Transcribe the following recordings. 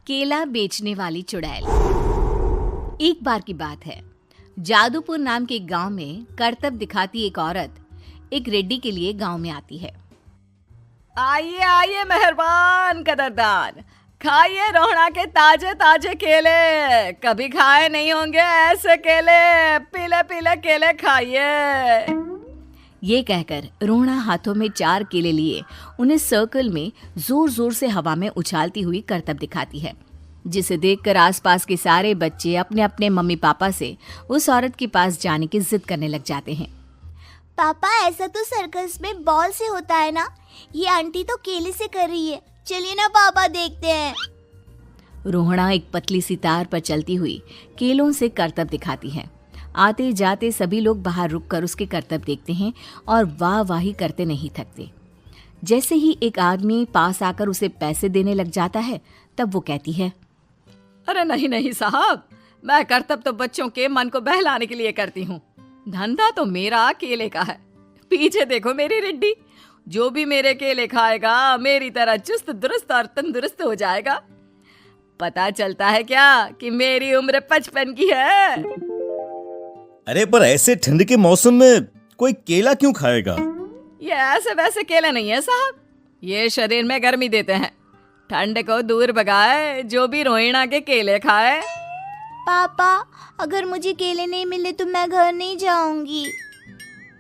केला बेचने वाली चुड़ैल। एक बार की बात है, जादूपुर नाम के एक गांव में करतब दिखाती एक औरत एक रेड्डी के लिए गांव में आती है। आइए आइए मेहरबान कदरदान, खाइए रोहड़ा के ताजे ताजे केले। कभी खाए नहीं होंगे ऐसे केले, पीले पीले केले खाइए। ये कहकर रोहड़ा हाथों में 4 केले लिए उन्हें सर्कल में जोर जोर से हवा में उछालती हुई करतब दिखाती है, जिसे देखकर आसपास के सारे बच्चे अपने अपने मम्मी पापा से उस औरत के पास जाने की जिद करने लग जाते हैं। पापा, ऐसा तो सर्कस में बॉल से होता है ना, ये आंटी तो केले से कर रही है। चलिए ना पापा, देखते हैं। रोहड़ा एक पतली सी तार पर चलती हुई केलों से करतब दिखाती है। आते जाते सभी लोग बाहर रुककर उसके करतब देखते हैं और वाह वाही करते नहीं थकते। जैसे ही एक आदमी पास आकर उसे पैसे देने लग जाता है, तब वो कहती है, अरे नहीं नहीं साहब, मैं करतब तो बच्चों के मन को बहलाने के लिए करती हूँ। धंधा तो मेरा केले का है। पीछे देखो मेरी रिड्डी, जो भी मेरे केले खाएगा मेरी तरह चुस्त दुरुस्त और तंदुरुस्त हो जाएगा। पता चलता है क्या कि मेरी उम्र 55 की है। अरे पर ऐसे ठंड के मौसम में कोई केला क्यों खाएगा? ये ऐसे वैसे केले नहीं है साहब, ये शरीर में गर्मी देते हैं। ठंड को दूर भगाए जो भी रोहिणा के केले खाए। पापा, अगर मुझे केले नहीं मिले तो मैं घर नहीं जाऊंगी।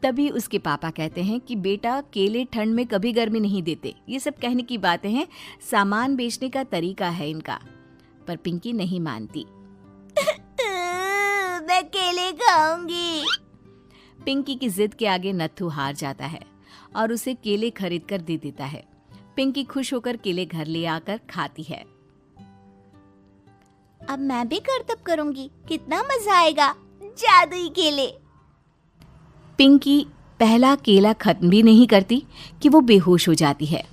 तभी उसके पापा कहते हैं कि बेटा, केले ठंड में कभी गर्मी नहीं देते। ये सब कहने की बातें हैं, सामान बेचने का तरीका है इनका। पर पिंकी नहीं मानती। मैं केले खाऊंगी। पिंकी की जिद के आगे नत्थू हार जाता है और उसे केले खरीद कर दे देता है। पिंकी खुश होकर केले घर ले आकर खाती है। अब मैं भी करतब करूंगी, कितना मजा आएगा। जादुई केले। पिंकी पहला केला खत्म भी नहीं करती कि वो बेहोश हो जाती है।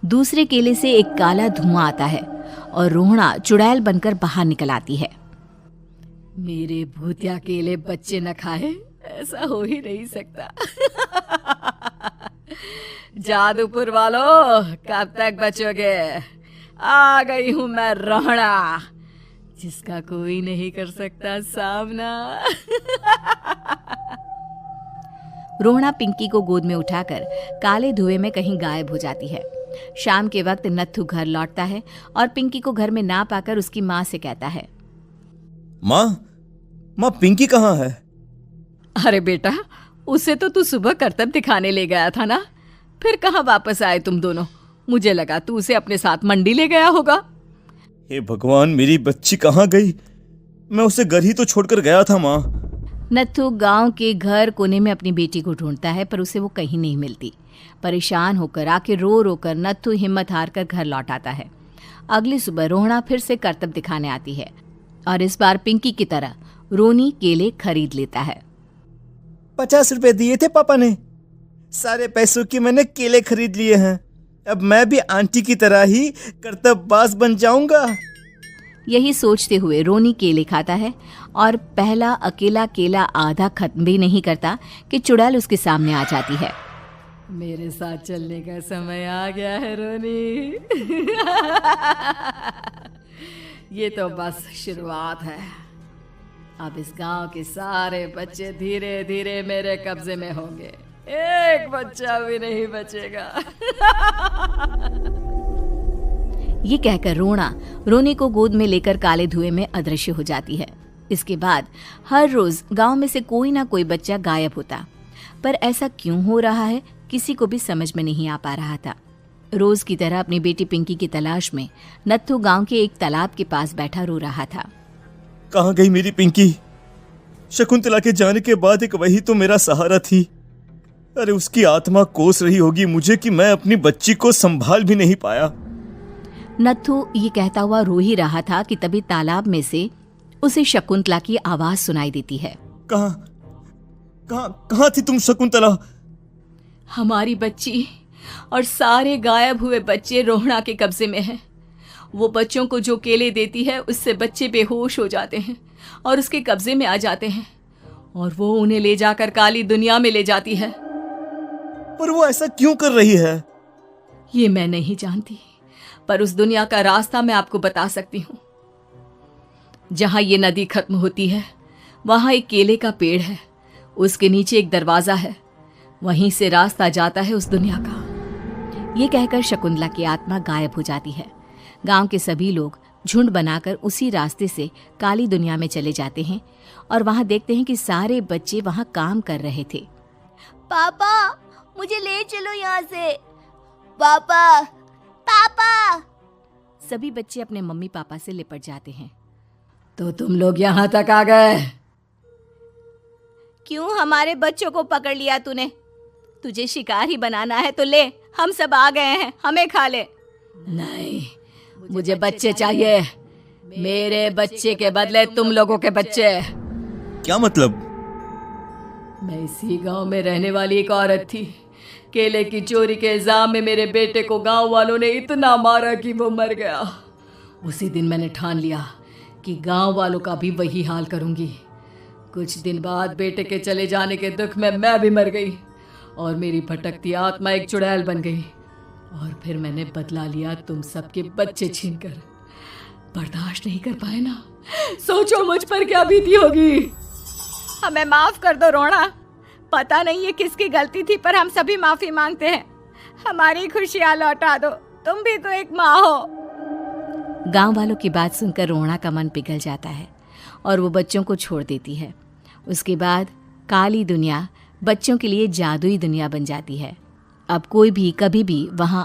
दूसरे केले से एक काला धुआं आता है और रोहड़ा चुड़ैल बनकर बाहर निकल आती है। मेरे भूतिया केले बच्चे न खाए, ऐसा हो ही नहीं सकता। जादूपुर वालों, कब तक बचोगे? आ गई हूं मैं रोहड़ा, जिसका कोई नहीं कर सकता सामना। रोहड़ा पिंकी को गोद में उठाकर काले धुएं में कहीं गायब हो जाती है। शाम के वक्त नत्थू घर लौटता है और पिंकी को घर में ना पाकर उसकी माँ से कहता है, माँ पिंकी कहाँ है? अरे बेटा, उसे तो तू सुबह करतब दिखाने ले गया था ना, फिर कहाँ वापस आए तुम दोनों? मुझे लगा तू उसे अपने साथ मंडी ले गया होगा। हे भगवान, मेरी बच्ची कहाँ गई? मैं उसे घर ही तो छोड़कर गया था माँ। नत्थू गांव के घर कोने में अपनी बेटी को ढूंढता है, पर उसे वो कहीं नहीं मिलती। परेशान होकर आखिर रो रो कर नत्थू हिम्मत हार कर घर लौट आता है। अगली सुबह रोहड़ा फिर से करतब दिखाने आती है और इस बार पिंकी की तरह रोनी केले खरीद लेता है। 50 रुपए दिए थे पापा ने, सारे पैसों की मैंने केले खरीद लिए हैं। अब मैं भी आंटी की तरह ही करतबबाज बन जाऊंगा। यही सोचते हुए रोनी केले खाता है और पहला अकेला केला आधा खत्म भी नहीं करता कि चुड़ैल उसके सामने आ जाती है। मेरे साथ चलने का समय आ गया है रोनी। ये तो बस शुरुआत है। अब इस गांव के सारे बच्चे धीरे धीरे मेरे कब्जे में होंगे, एक बच्चा भी नहीं बचेगा। ये कहकर रोनी को गोद में लेकर काले धुएं में अदृश्य हो जाती है। इसके बाद हर रोज गांव में से कोई ना कोई बच्चा गायब होता, पर ऐसा क्यों हो रहा है किसी को भी समझ में नहीं आ पा रहा था। रोज की तरह अपनी बेटी पिंकी की तलाश में नत्थू गांव के एक तालाब के पास बैठा रो रहा था। कहाँ गई मेरी पिंकी? शकुंतला के जाने के बाद एक वही तो मेरा सहारा थी। अरे उसकी आत्मा कोस रही होगी मुझे कि मैं अपनी बच्ची को संभाल भी नहीं पाया। नत्थू ये कहता हुआ रो ही रहा था कि तभी तालाब में से उसे शकुंतला की आवाज सुनाई देती है। कहाँ थी तुम शकुंतला? हमारी बच्ची और सारे गायब हुए बच्चे रोहड़ा के कब्जे में हैं। वो बच्चों को जो केले देती है उससे बच्चे बेहोश हो जाते हैं और उसके कब्जे में आ जाते हैं और वो उन्हें ले जाकर काली दुनिया में ले जाती है। पर वो ऐसा क्यों कर रही है? ये मैं नहीं जानती, पर उस दुनिया का रास्ता मैं आपको बता सकती हूँ। जहां ये नदी खत्म होती है वहां एक केले का पेड़ है, उसके नीचे एक दरवाजा है, वहीं से रास्ता जाता है उस दुनिया का। ये कहकर शकुंतला की आत्मा गायब हो जाती है। गांव के सभी लोग झुंड बनाकर उसी रास्ते से काली दुनिया में चले जाते हैं और वहां देखते हैं कि सारे बच्चे वहां काम कर रहे थे। पापा मुझे ले चलो यहाँ से। पापा पापा। सभी बच्चे अपने मम्मी पापा से लिपट जाते हैं। तो तुम लोग यहाँ तक आ गए? क्यों हमारे बच्चों को पकड़ लिया तूने? तुझे शिकार ही बनाना है तो ले, हम सब आ गए हैं, हमें खा ले। नहीं, मुझे बच्चे चाहिए। मेरे बच्चे के बदले तुम लोगों के बच्चे। क्या मतलब? मैं इसी गांव में रहने वाली एक औरत थी। केले की चोरी के इल्जाम में मेरे बेटे को गांव वालों ने इतना मारा कि वो मर गया। उसी दिन मैंने ठान लिया कि गांव वालों का भी वही हाल करूंगी। कुछ दिन बाद बेटे के चले जाने के दुख में मैं भी मर गई और मेरी भटकती आत्मा एक चुड़ैल बन गई। और फिर मैंने बदला लिया तुम सबके बच्चे छीनकर। बर्दाश्त नहीं कर पाए ना? सोचो मुझ पर क्या बीती होगी। हमें माफ कर दो रोना। पता नहीं ये किसकी गलती थी, पर हम सभी माफी मांगते हैं। हमारी खुशियां लौटा दो, तुम भी तो एक माँ हो। गांव वालों की बात सुनकर रोना का मन पिघल जाता है और वो बच्चों को छोड़ देती है। उसके बाद काली दुनिया बच्चों के लिए जादुई दुनिया बन जाती है। अब कोई भी कभी भी वहां